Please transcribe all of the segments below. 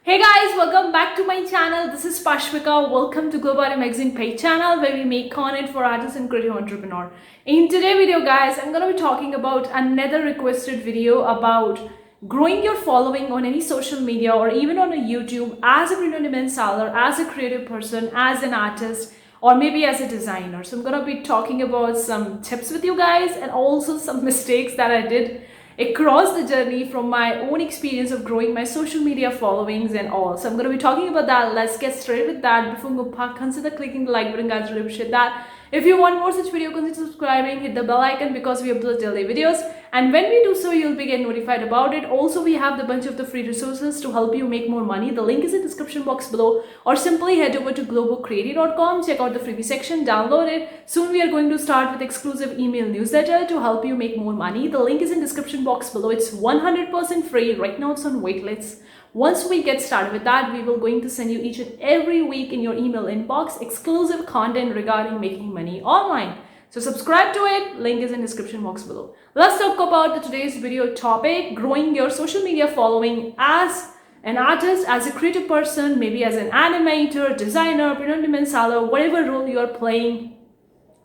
Hey guys, welcome back to my channel. This is Pashvika. Welcome to Globo Arte magazine page channel where we make content for artists and creative entrepreneur. In today's video guys, I'm going to be talking about another requested video about growing your following on any social media or even on a YouTube as a print-on-demand seller, as a creative person, as an artist, or maybe as a designer. So I'm going to be talking about some tips with you guys and also some mistakes that I did across the journey from my own experience of growing my social media followings and all. So I'm going to be talking about that. Let's get straight with that. Before we go, consider clicking the like button guys, really appreciate that. If you want more such video, consider subscribing, hit the bell icon because we upload daily videos, and when we do so you'll be getting notified about it. Also we have the bunch of the free resources to help you make more money. The link is in the description box below, or simply head over to globocreative.com, check out the freebie section, download it. Soon we are going to start with exclusive email newsletter to help you make more money. The link is in the description box below. It's 100% free. Right now it's on waitlist. Once we get started with that, we will going to send you each and every week in your email inbox exclusive content regarding making money online. So subscribe to it. Link is in description box below. Let's talk about today's video topic: growing your social media following as an artist, as a creative person, maybe as an animator, designer, print-on-demand seller, whatever role you are playing,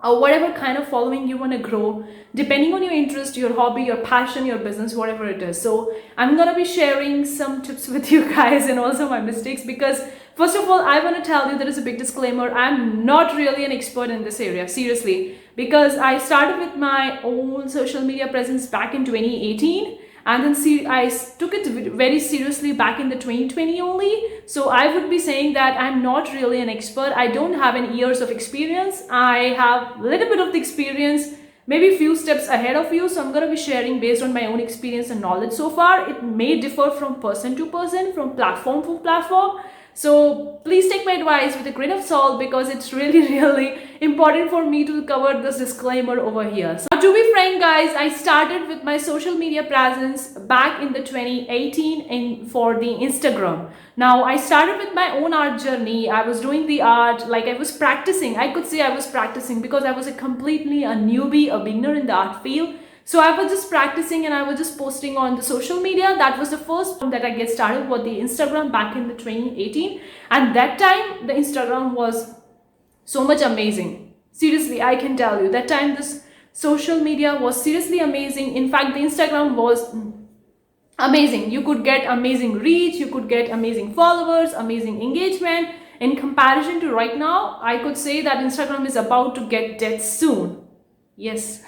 or whatever kind of following you want to grow, depending on your interest, your hobby, your passion, your business, whatever it is. So I'm going to be sharing some tips with you guys and also my mistakes, because first of all, I want to tell you there is a big disclaimer. I'm not really an expert in this area, seriously, because I started with my own social media presence back in 2018. And then I took it very seriously back in the 2020 only. So I would be saying that I'm not really an expert. I don't have any years of experience. I have a little bit of the experience, maybe a few steps ahead of you. So I'm going to be sharing based on my own experience and knowledge so far. It may differ from person to person, from platform to platform. So please take my advice with a grain of salt, because it's really important for me to cover this disclaimer over here. So to be frank guys, I started with my social media presence back in the 2018 for the Instagram. Now I started with my own art journey. I was doing the art, like I was practicing. I could say I was practicing because I was completely a newbie, a beginner in the art field. So I was just practicing and I was just posting on the social media. That was the first time that I get started with the Instagram back in the 2018. And that time the Instagram was so much amazing. Seriously, I can tell you that time this social media was seriously amazing. In fact, the Instagram was amazing. You could get amazing reach, you could get amazing followers, amazing engagement. In comparison to right now, I could say that Instagram is about to get dead soon. Yes,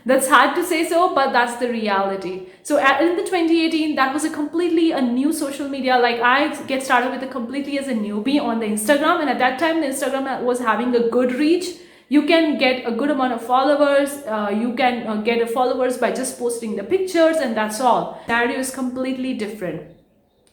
that's hard to say so, but that's the reality. So in the 2018, that was a new social media. Like I get started with it completely as a newbie on the Instagram. And at that time, the Instagram was having a good reach. You can get a good amount of followers. You can get followers by just posting the pictures, and that's all. The scenario is completely different.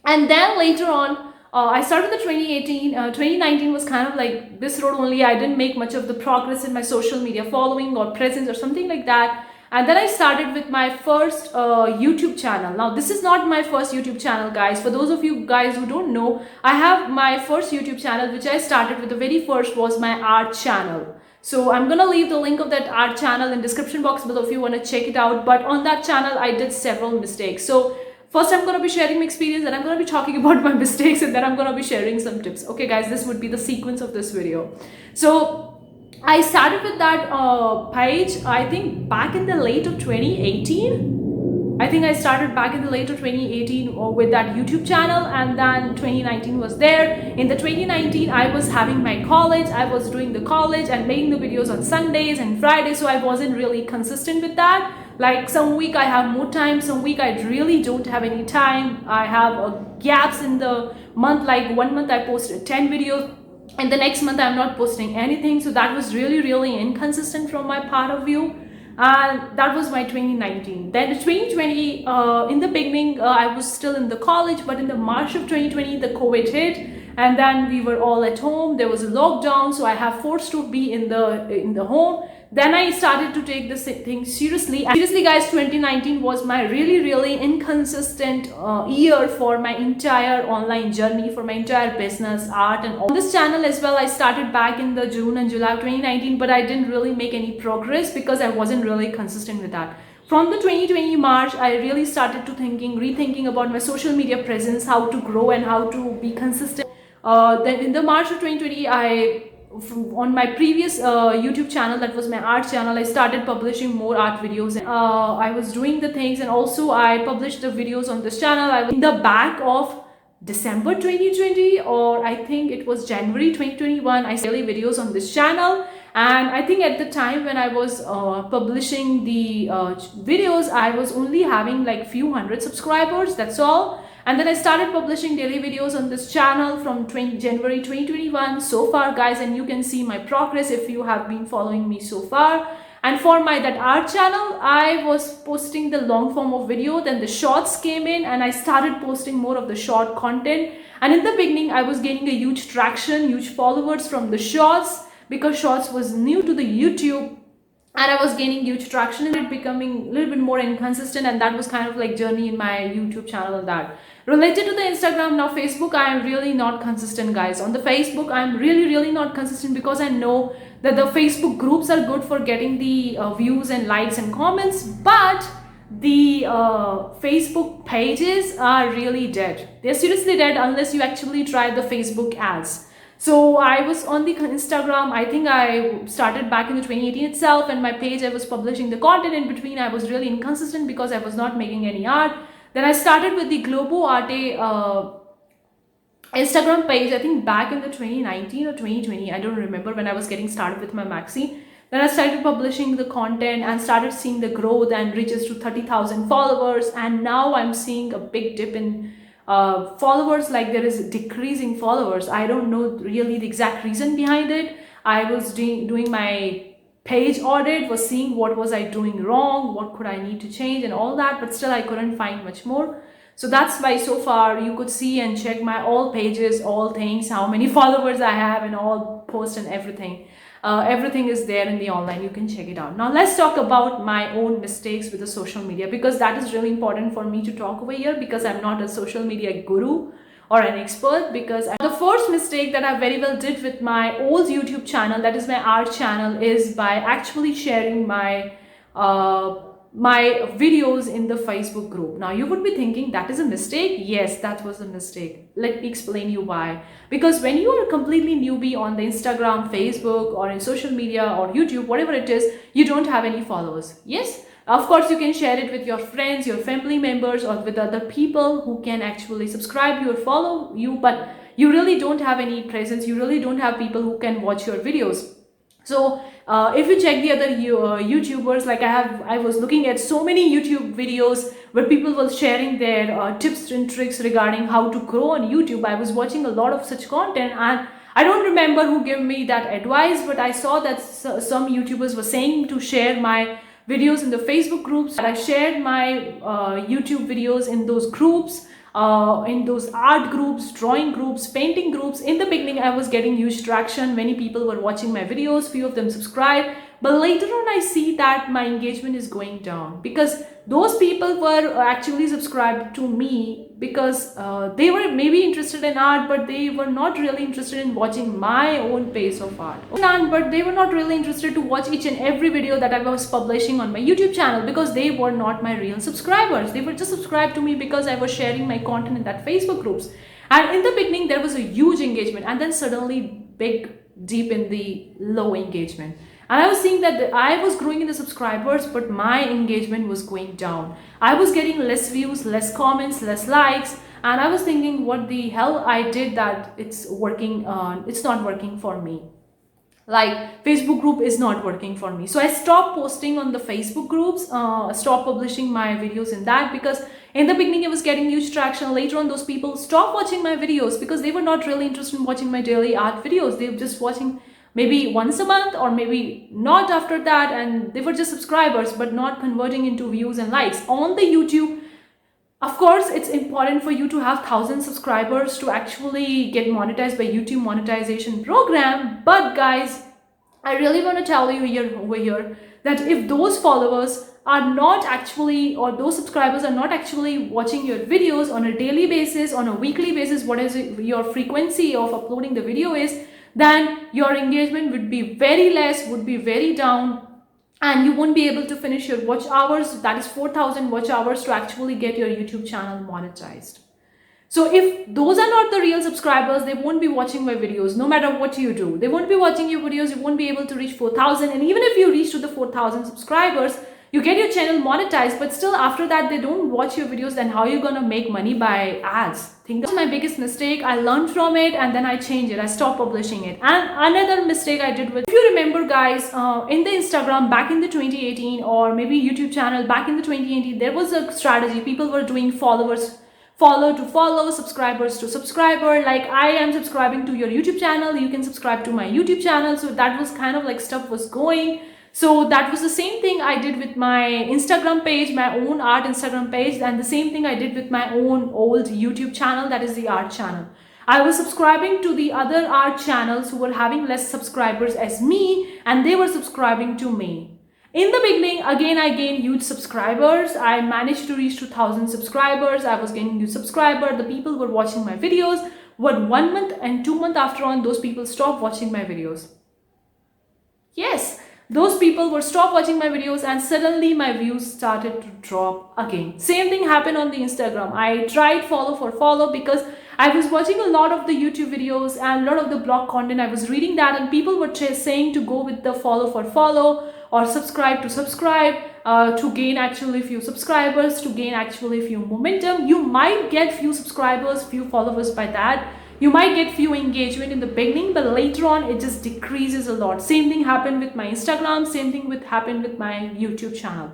And then later on, I started the 2018, 2019 was kind of like this road only. I didn't make much of the progress in my social media following or presence or something like that. And then I started with my first YouTube channel. Now, this is not my first YouTube channel, guys. For those of you guys who don't know, I have my first YouTube channel, which I started with. The very first was my art channel. So I'm going to leave the link of that art channel in description box below if you want to check it out. But on that channel, I did several mistakes. So first, I'm going to be sharing my experience, and I'm going to be talking about my mistakes, and then I'm going to be sharing some tips. Okay, guys, this would be the sequence of this video. So I started with that page, I think, back in the late of 2018. I think I started back in the late of 2018 with that YouTube channel, and then 2019 was there. In the 2019, I was having my college. I was doing the college and making the videos on Sundays and Fridays, so I wasn't really consistent with that. Like some week I have more time, some week I really don't have any time. I have gaps in the month, like 1 month I posted 10 videos and the next month I'm not posting anything. So that was really inconsistent from my part of view. And that was my 2019. Then 2020, in the beginning, I was still in the college, but in the March of 2020, the COVID hit, and then we were all at home. There was a lockdown, so I have forced to be in the home. Then I started to take this thing seriously. And seriously, guys, 2019 was my really inconsistent year for my entire online journey, for my entire business, art, and all. On this channel as well, I started back in the June and July of 2019, but I didn't really make any progress because I wasn't really consistent with that. from the 2020 March, I really started to rethinking about my social media presence, how to grow and how to be consistent. Then in the March of 2020, on my previous YouTube channel, that was my art channel, I started publishing more art videos. I was doing the things, and also I published the videos on this channel. I was in the back of December 2020, or I think it was January 2021, I daily videos on this channel. And I think at the time when I was publishing the videos, I was only having like few hundred subscribers, that's all. And then I started publishing daily videos on this channel from January 2021 so far, guys, and you can see my progress if you have been following me so far. And for my that art channel, I was posting the long form of video, then the shorts came in and I started posting more of the short content. And in the beginning, I was gaining a huge traction, huge followers from the shorts, because shorts was new to the YouTube, and I was gaining huge traction and it becoming a little bit more inconsistent. And that was kind of like journey in my YouTube channel. And that related to the Instagram. Now Facebook, I am really not consistent, guys. On the Facebook, I'm really not consistent, because I know that the Facebook groups are good for getting the views and likes and comments, but the Facebook pages are really dead. They're seriously dead unless you actually try the Facebook ads. So I was on the Instagram, I think I started back in the 2018 itself, and my page, I was publishing the content. In between, I was really inconsistent because I was not making any art. Then I started with the Globo Arte Instagram page, I think back in the 2019 or 2020, I don't remember, when I was getting started with my maxi. Then I started publishing the content and started seeing the growth and reaches to 30,000 followers. And now I'm seeing a big dip in followers, like there is decreasing followers. I don't know really the exact reason behind it. I was doing my page audit, was seeing what was I doing wrong, what could I need to change and all that, but still I couldn't find much more. So that's why so far you could see and check my all pages, all things, how many followers I have and all posts and everything. Everything is there in the online, you can check it out. Now let's talk about my own mistakes with the social media, because that is really important for me to talk over here, because I'm not a social media guru or an expert. Because the first mistake that I very well did with my old YouTube channel, that is my art channel, is by actually sharing my videos in the Facebook group. Now you would be thinking that is a mistake. Yes, that was a mistake. Let me explain you why. Because when you are completely newbie on the Instagram, Facebook, or in social media or YouTube, whatever it is, you don't have any followers. Yes, of course you can share it with your friends, your family members, or with other people who can actually subscribe you or follow you, but you really don't have any presence. You really don't have people who can watch your videos. So if you check the other YouTubers, like I was looking at so many YouTube videos where people were sharing their tips and tricks regarding how to grow on YouTube. I was watching a lot of such content, and I don't remember who gave me that advice, but I saw that some YouTubers were saying to share my videos in the Facebook groups. I shared my YouTube videos in those groups. In those art groups, drawing groups, painting groups. In the beginning, I was getting huge traction. Many people were watching my videos, few of them subscribed. But later on, I see that my engagement is going down, because those people were actually subscribed to me because they were maybe interested in art, but they were not really interested in watching my own pace of art. But they were not really interested to watch each and every video that I was publishing on my YouTube channel, because they were not my real subscribers. They were just subscribed to me because I was sharing my content in that Facebook groups. And in the beginning, there was a huge engagement, and then suddenly deep in the low engagement. And I was seeing that I was growing in the subscribers, but my engagement was going down. I was getting less views, less comments, less likes. And I was thinking, what the hell I did that it's not working for me. Like Facebook group is not working for me. So I stopped posting on the Facebook groups, stopped publishing my videos in that, because in the beginning it was getting huge traction. Later on, those people stopped watching my videos because they were not really interested in watching my daily art videos. They were just watching maybe once a month, or maybe not after that, and they were just subscribers but not converting into views and likes. On the YouTube, of course, it's important for you to have 1,000 subscribers to actually get monetized by YouTube monetization program. But guys, I really want to tell you over here that if those followers are not actually, or those subscribers are not actually watching your videos on a daily basis, on a weekly basis, what is your frequency of uploading the video is, then your engagement would be very less, would be very down. and you won't be able to finish your watch hours, that is 4,000 watch hours, to actually get your YouTube channel monetized. So if those are not the real subscribers, they won't be watching my videos no matter what you do. They won't be watching your videos, you won't be able to reach 4,000. And even if you reach to the 4,000 subscribers, you get your channel monetized, but still after that they don't watch your videos, then how are you gonna make money by ads? Think that's my biggest mistake. I learned from it and then I changed it. I stopped publishing it. And another mistake I did with, if you remember guys, in the Instagram back in the 2018, or maybe YouTube channel back in the 2018, there was a strategy. People were doing follow to follow, subscribers to subscriber. Like, I am subscribing to your YouTube channel, you can subscribe to my YouTube channel. So that was kind of like stuff was going. So that was the same thing I did with my Instagram page, my own art Instagram page, and the same thing I did with my own old YouTube channel, that is the art channel. I was subscribing to the other art channels who were having less subscribers as me, and they were subscribing to me. In the beginning, again, I gained huge subscribers. I managed to reach 2,000 subscribers. I was gaining huge subscribers. The people were watching my videos. But 1 month and 2 months after on, those people stopped watching my videos. Yes, those people were stopped watching my videos, and suddenly my views started to drop again. Same thing happened on the Instagram. I tried follow for follow because I was watching a lot of the YouTube videos and a lot of the blog content. I was reading that, and people were saying to go with the follow for follow or subscribe to subscribe to gain actually few subscribers, to gain actually few momentum. You might get few subscribers, few followers by that. You might get few engagement in the beginning, but later on it just decreases a lot. Same thing happened with my Instagram, same thing happened with my YouTube channel.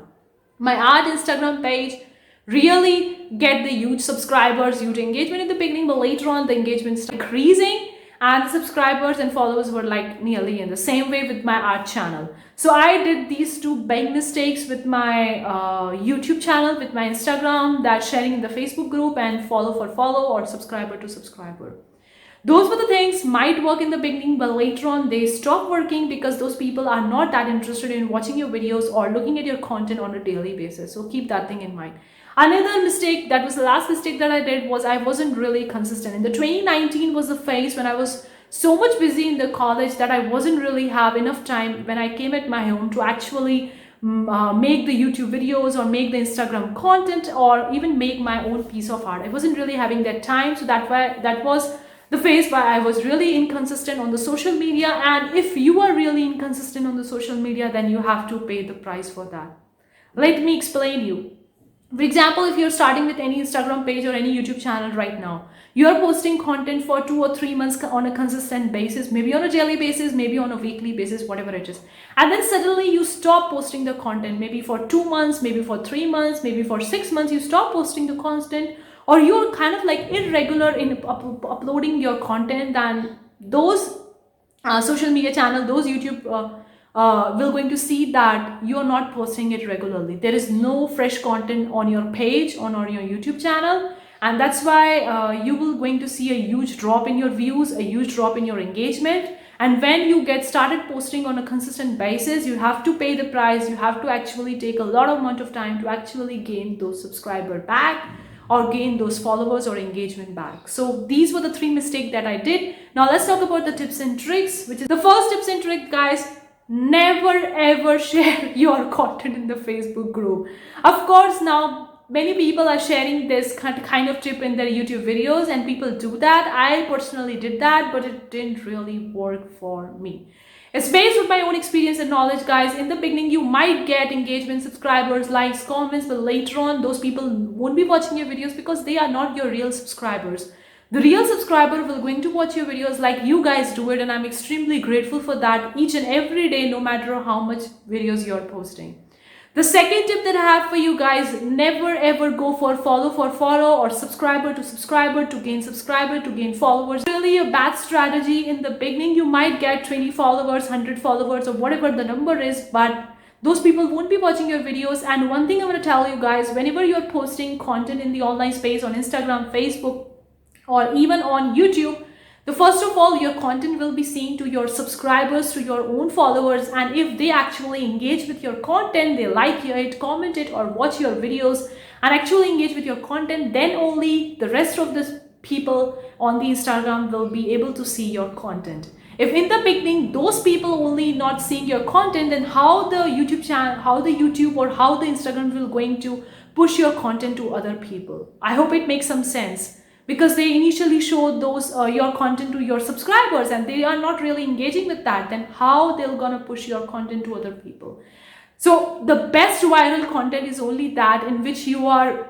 My art Instagram page really get the huge subscribers, huge engagement in the beginning, but later on the engagement started decreasing, and the subscribers and followers were like nearly in the same way with my art channel. So I did these two big mistakes with my YouTube channel, with my Instagram, that sharing in the Facebook group and follow for follow or subscriber to subscriber. Those were the things might work in the beginning, but later on they stop working because those people are not that interested in watching your videos or looking at your content on a daily basis. So keep that thing in mind. Another mistake, that was the last mistake that I did, was I wasn't really consistent. In the 2019 was the phase when I was so much busy in the college that I wasn't really have enough time when I came at my home to actually make the YouTube videos or make the Instagram content or even make my own piece of art. I wasn't really having that time, so that was the phase where I was really inconsistent on the social media. And if you are really inconsistent on the social media, then you have to pay the price for that. Let me explain you. For example, if you're starting with any Instagram page or any YouTube channel right now, you're posting content for 2 or 3 months on a consistent basis, maybe on a daily basis, maybe on a weekly basis, whatever it is. And then suddenly you stop posting the content, maybe for 2 months, maybe for 3 months, maybe for 6 months, you stop posting the content, or you're kind of like irregular in uploading your content. And those social media channel, those YouTube will going to see that you are not posting it regularly. There is no fresh content on your page, on your YouTube channel, and that's why you will going to see a huge drop in your views, a huge drop in your engagement. And when you get started posting on a consistent basis, you have to pay the price. You have to actually take a lot of amount of time to actually gain those subscribers back or gain those followers or engagement back. So these were the 3 mistakes that I did. Now let's talk about the tips and tricks, which is the first tips and trick, guys. Never ever share your content in the Facebook group. Of course, now many people are sharing this kind of tip in their YouTube videos, and people do that. I personally did that, but it didn't really work for me. It's based on my own experience and knowledge, guys. In the beginning, you might get engagement, subscribers, likes, comments, but later on, those people won't be watching your videos because they are not your real subscribers. The real subscriber will going to watch your videos like you guys do it, and I'm extremely grateful for that each and every day, no matter how much videos you're posting. The second tip that I have for you guys, never ever go for follow or subscriber to gain subscriber, to gain followers. Really a bad strategy. In the beginning, you might get 20 followers, 100 followers, or whatever the number is, but those people won't be watching your videos. And one thing I'm going to tell you guys, whenever you're posting content in the online space on Instagram, Facebook, or even on YouTube, first of all, your content will be seen to your subscribers, to your own followers, and if they actually engage with your content, they like it, comment it, or watch your videos and actually engage with your content, then only the rest of the people on the Instagram will be able to see your content. If in the beginning those people only not seeing your content, then how the YouTube channel, how the YouTube or how the Instagram will going to push your content to other people? I hope it makes some sense, because they initially show those your content to your subscribers and they are not really engaging with that. Then how they're gonna push your content to other people? So the best viral content is only that in which you are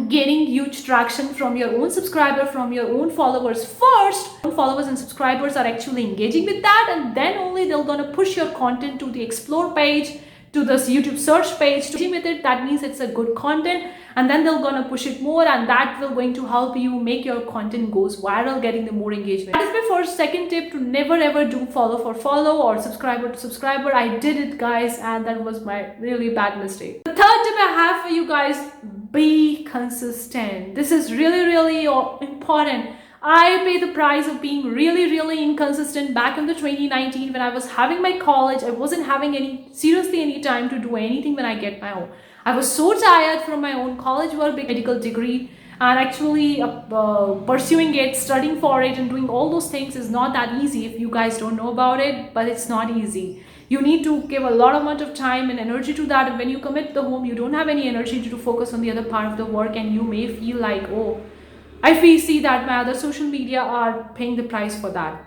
gaining huge traction from your own subscriber, from your own followers first. Followers and subscribers are actually engaging with that, and then only they're gonna push your content to the explore page, to this YouTube search page, to with it. That means it's a good content, and then they're gonna push it more, and that will going to help you make your content goes viral, getting the more engagement. That is my first. Second tip, to never ever do follow for follow or subscriber to subscriber. I did it, guys, and that was my really bad mistake. The third tip I have for you guys: be consistent. This is really important. I pay the price of being really inconsistent back in the 2019 when I was having my college. I wasn't having any time to do anything when I get my home. I was so tired from my own college work, medical degree, and actually pursuing it, studying for it, and doing all those things is not that easy. If you guys don't know about it, but it's not easy. You need to give a lot amount of time and energy to that, and when you commit the home, you don't have any energy to focus on the other part of the work, and you may feel like, oh, I see that my other social media are paying the price for that.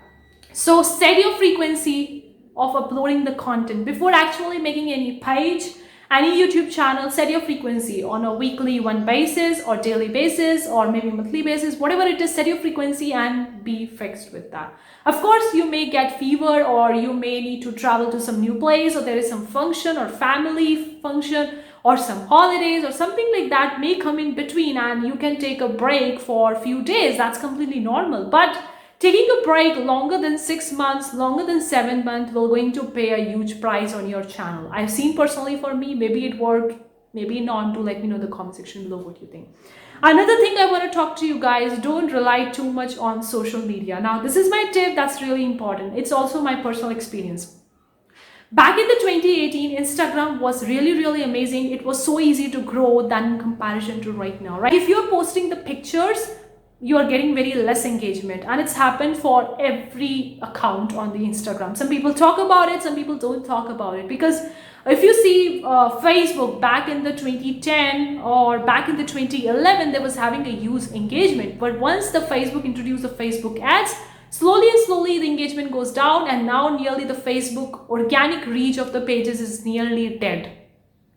So set your frequency of uploading the content before actually making any page, any YouTube channel. Set your frequency on a weekly one basis or daily basis or maybe monthly basis, whatever it is. Set your frequency and be fixed with that. Of course, you may get fever, or you may need to travel to some new place, or there is some function or family function or some holidays or something like that may come in between, and you can take a break for a few days. That's completely normal. But taking a break longer than 6 months, longer than 7 months will going to pay a huge price on your channel. I've seen personally for me, maybe it worked, maybe not. Do let me know in the comment section below what you think. Another thing I want to talk to you guys: don't rely too much on social media. Now, this is my tip that's really important. It's also my personal experience. Back in the 2018, Instagram was really amazing. It was so easy to grow than in comparison to right now, right? If you're posting the pictures, you are getting very less engagement, and it's happened for every account on the Instagram. Some people talk about it, some people don't talk about it, because if you see Facebook back in the 2010 or back in the 2011, they was having a huge engagement. But once the Facebook introduced the Facebook ads, slowly the engagement goes down, and now nearly the Facebook organic reach of the pages is nearly dead.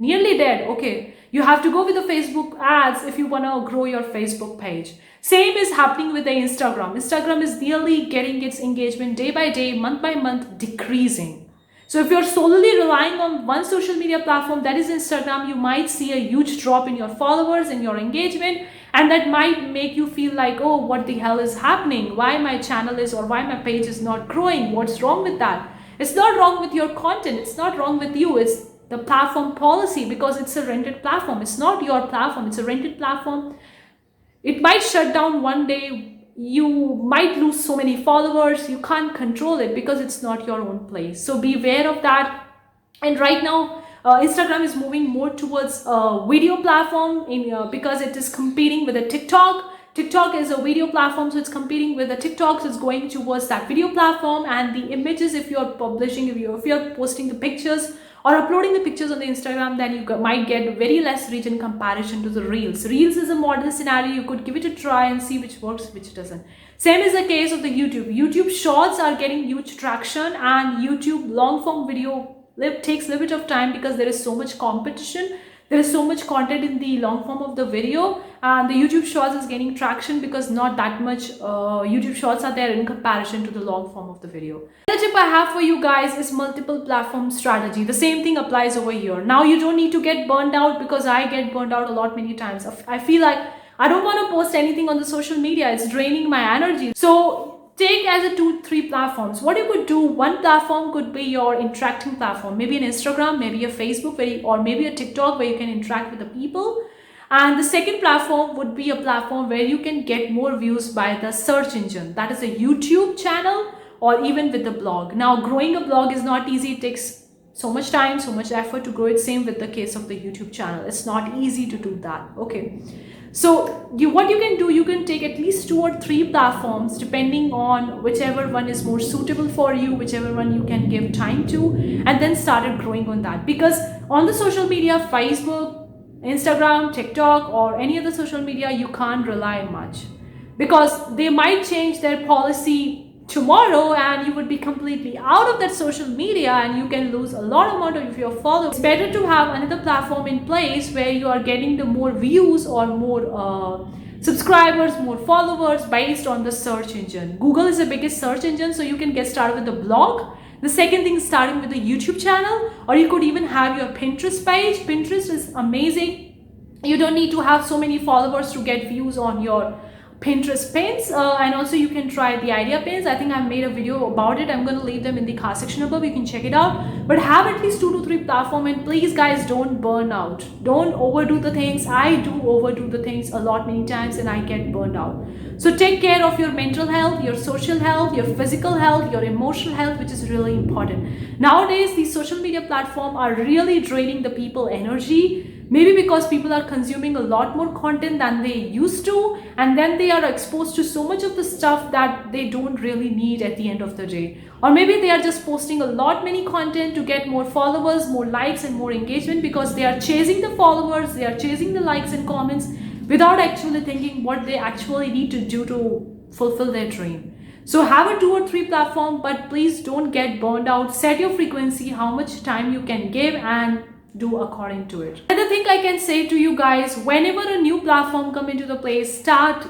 Okay, you have to go with the Facebook ads if you want to grow your Facebook page. Same is happening with the Instagram. Instagram is nearly getting its engagement day by day, month by month decreasing. So if you're solely relying on one social media platform, that is Instagram, you might see a huge drop in your followers and your engagement, and that might make you feel like, oh, what the hell is happening? Why my channel is, or why my page is not growing? What's wrong with that? It's not wrong with your content. It's not wrong with you. It's the platform policy, because it's a rented platform. It's not your platform. It's a rented platform. It might shut down one day. You might lose so many followers. You can't control it because it's not your own place. So be aware of that. And right now, Instagram is moving more towards a video platform because it is competing with a TikTok. TikTok is a video platform, so it's competing with the TikTok, so it's going towards that video platform. And the images, if you're publishing, if you're posting the pictures or uploading the pictures on the Instagram, then you might get very less reach in comparison to the Reels. Reels is a modern scenario. You could give it a try and see which works, which doesn't. Same is the case of the YouTube. YouTube Shorts are getting huge traction, and YouTube long form video takes a little bit of time because there is so much competition. There is so much content in the long form of the video, and the YouTube Shorts is gaining traction because not that much YouTube Shorts are there in comparison to the long form of the video. The tip I have for you guys is multiple platform strategy. The same thing applies over here. Now you don't need to get burned out, because I get burned out a lot many times. I feel like I don't want to post anything on the social media. It's draining my energy. So take as a 2-3 platforms. What you could do, one platform could be your interacting platform, maybe an Instagram, maybe a Facebook, or maybe a TikTok where you can interact with the people. And the second platform would be a platform where you can get more views by the search engine. That is a YouTube channel, or even with the blog. Now, growing a blog is not easy. It takes so much time, so much effort to grow it. Same with the case of the YouTube channel. It's not easy to do that. Okay. So what you can do, you can take at least 2 or 3 platforms depending on whichever one is more suitable for you, whichever one you can give time to, and then started growing on that. Because on the social media, Facebook, Instagram, TikTok, or any other social media, you can't rely much, because they might change their policy tomorrow and you would be completely out of that social media and you can lose a lot amount of your followers. It's better to have another platform in place where you are getting the more views or more subscribers, more followers based on the search engine. Google is the biggest search engine, so you can get started with the blog. The second thing is starting with the YouTube channel, or you could even have your Pinterest page. Pinterest is amazing. You don't need to have so many followers to get views on your Pinterest pins, and also you can try the idea pins. I think I've made a video about it. I'm going to leave them in the card section above. You can check it out. But have at least 2 to 3 platforms, and please guys, don't burn out. Don't overdo the things. I do overdo the things a lot many times and I get burned out. So take care of your mental health, your social health, your physical health, your emotional health, which is really important. Nowadays, these social media platforms are really draining the people energy. Maybe because people are consuming a lot more content than they used to, and then they are exposed to so much of the stuff that they don't really need at the end of the day. Or maybe they are just posting a lot many content to get more followers, more likes and more engagement, because they are chasing the followers, they are chasing the likes and comments without actually thinking what they actually need to do to fulfill their dream. So have a 2 or 3 platform, but please don't get burned out. Set your frequency, how much time you can give, and do according to it. Another thing I can say to you guys, whenever a new platform come into the place, start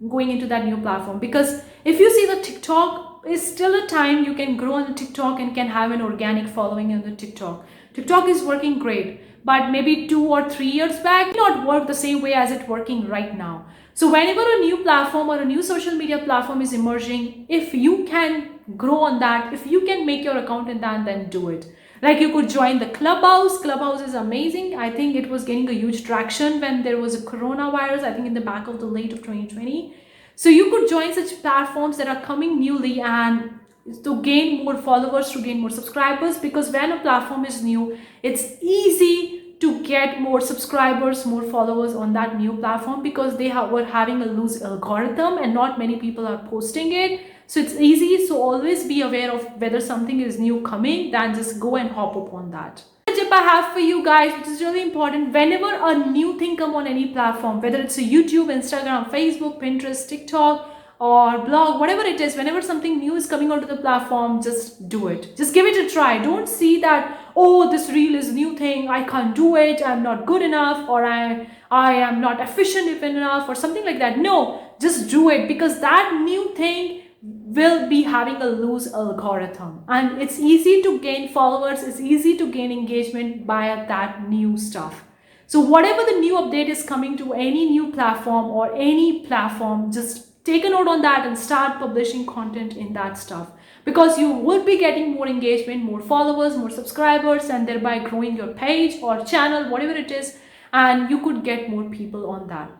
going into that new platform. Because if you see the TikTok is still a time you can grow on the TikTok and can have an organic following on the TikTok. TikTok is working great, but maybe 2 or 3 years back, it did not work the same way as it's working right now. So whenever a new platform or a new social media platform is emerging, if you can grow on that, if you can make your account in that, then do it. Like you could join the Clubhouse. Clubhouse is amazing. I think it was getting a huge traction when there was a coronavirus, I think in the back of the late of 2020. So you could join such platforms that are coming newly and to gain more followers, to gain more subscribers, because when a platform is new, it's easy to get more subscribers, more followers on that new platform, because they were having a loose algorithm and not many people are posting it. So it's easy. So always be aware of whether something is new coming, then just go and hop up on that. The tip I have for you guys, which is really important, whenever a new thing come on any platform, whether it's a YouTube, Instagram, Facebook, Pinterest, TikTok, or blog, whatever it is, whenever something new is coming onto the platform, just do it. Just give it a try. Don't see that, oh, this reel is new thing, I can't do it, I'm not good enough, or I am not efficient enough, or something like that. No, just do it, because that new thing will be having a loose algorithm, and it's easy to gain followers, it's easy to gain engagement by that new stuff. So whatever the new update is coming to any new platform or any platform, just take a note on that and start publishing content in that stuff, because you will be getting more engagement, more followers, more subscribers, and thereby growing your page or channel, whatever it is, and you could get more people on that.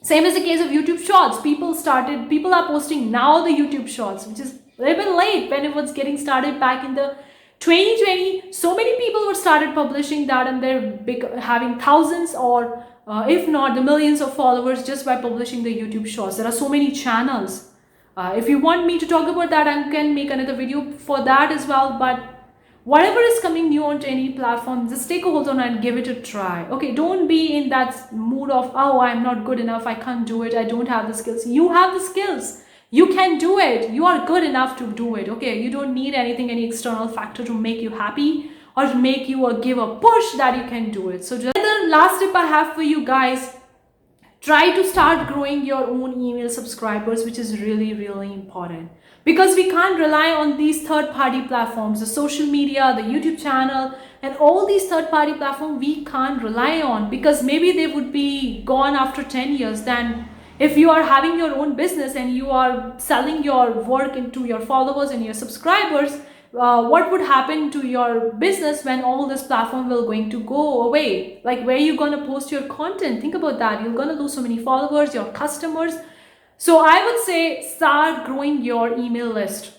Same as the case of YouTube Shorts. People are posting now the YouTube Shorts, which is a little bit late when it was getting started back in the 2020. So many people were started publishing that, and they're having thousands or if not the millions of followers just by publishing the YouTube Shorts. There are so many channels. If you want me to talk about that, I can make another video for that as well. But whatever is coming new onto any platform, just take a hold on and give it a try. Okay, don't be in that mood of, oh, I'm not good enough, I can't do it, I don't have the skills. You have the skills. You can do it. You are good enough to do it. Okay, you don't need anything, any external factor to make you happy or to make you give a push that you can do it. So just the last tip I have for you guys, try to start growing your own email subscribers, which is really, really important. Because we can't rely on these third-party platforms, the social media, the YouTube channel, and all these third-party platforms we can't rely on, because maybe they would be gone after 10 years. Then if you are having your own business and you are selling your work into your followers and your subscribers, what would happen to your business when all this platform will going to go away? Like, where are you going to post your content? Think about that. You're going to lose so many followers, your customers. So I would say start growing your email list.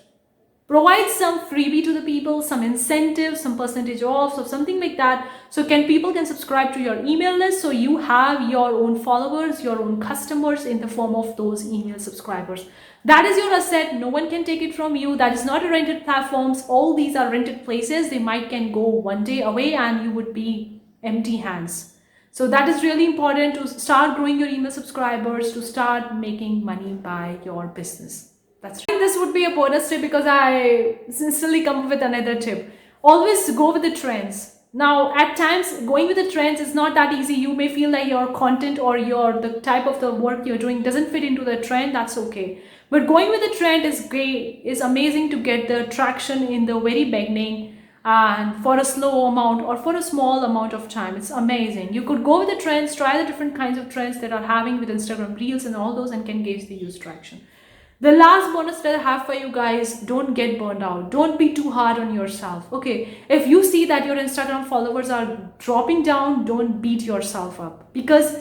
provide some freebie to the people, some incentive, some percentage off, or something like that. So people can subscribe to your email list, so you have your own followers, your own customers in the form of those email subscribers. That is your asset. No one can take it from you. That is not a rented platforms. All these are rented places. They can go one day away and you would be empty hands. So that is really important to start growing your email subscribers, to start making money by your business. That's right. This would be a bonus tip because I instantly come up with another tip. Always go with the trends. Now, at times, going with the trends is not that easy. You may feel like your content or the type of the work you're doing doesn't fit into the trend. That's okay. But going with the trend is great. It's amazing to get the traction in the very beginning and for a slow amount or for a small amount of time. It's amazing. You could go with the trends, try the different kinds of trends that are having with Instagram Reels and all those, and can gauge the use traction. The last bonus that I have for you guys, don't get burned out. Don't be too hard on yourself. Okay, if you see that your Instagram followers are dropping down, don't beat yourself up because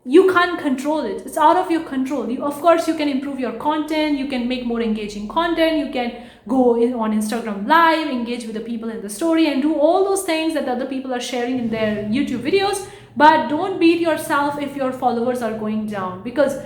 you can't control it. It's out of your control. Of course, you can improve your content. You can make more engaging content. You can go on Instagram Live, engage with the people in the story, and do all those things that other people are sharing in their YouTube videos. But don't beat yourself if your followers are going down, because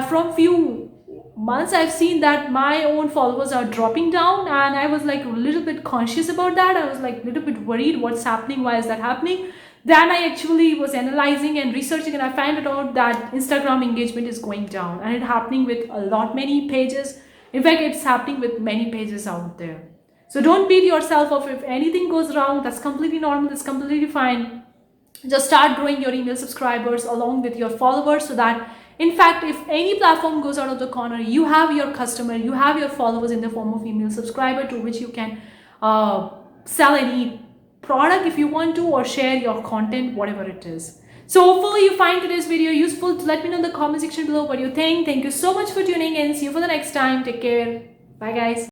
from few months I've seen that my own followers are dropping down, and I was like a little bit conscious about that. I was like a little bit worried, what's happening, why is that happening? Then I actually was analyzing and researching, and I found out that Instagram engagement is going down, and it's happening with many pages. In fact, it's happening with many pages out there. So don't beat yourself up if anything goes wrong. That's completely normal. That's completely fine. Just start growing your email subscribers along with your followers, so that in fact, if any platform goes out of the corner, you have your customer, you have your followers in the form of email subscriber to which you can sell any product if you want to, or share your content, whatever it is. So hopefully you find today's video useful. Let me know in the comment section below what you think. Thank you so much for tuning in. See you for the next time. Take care. Bye guys.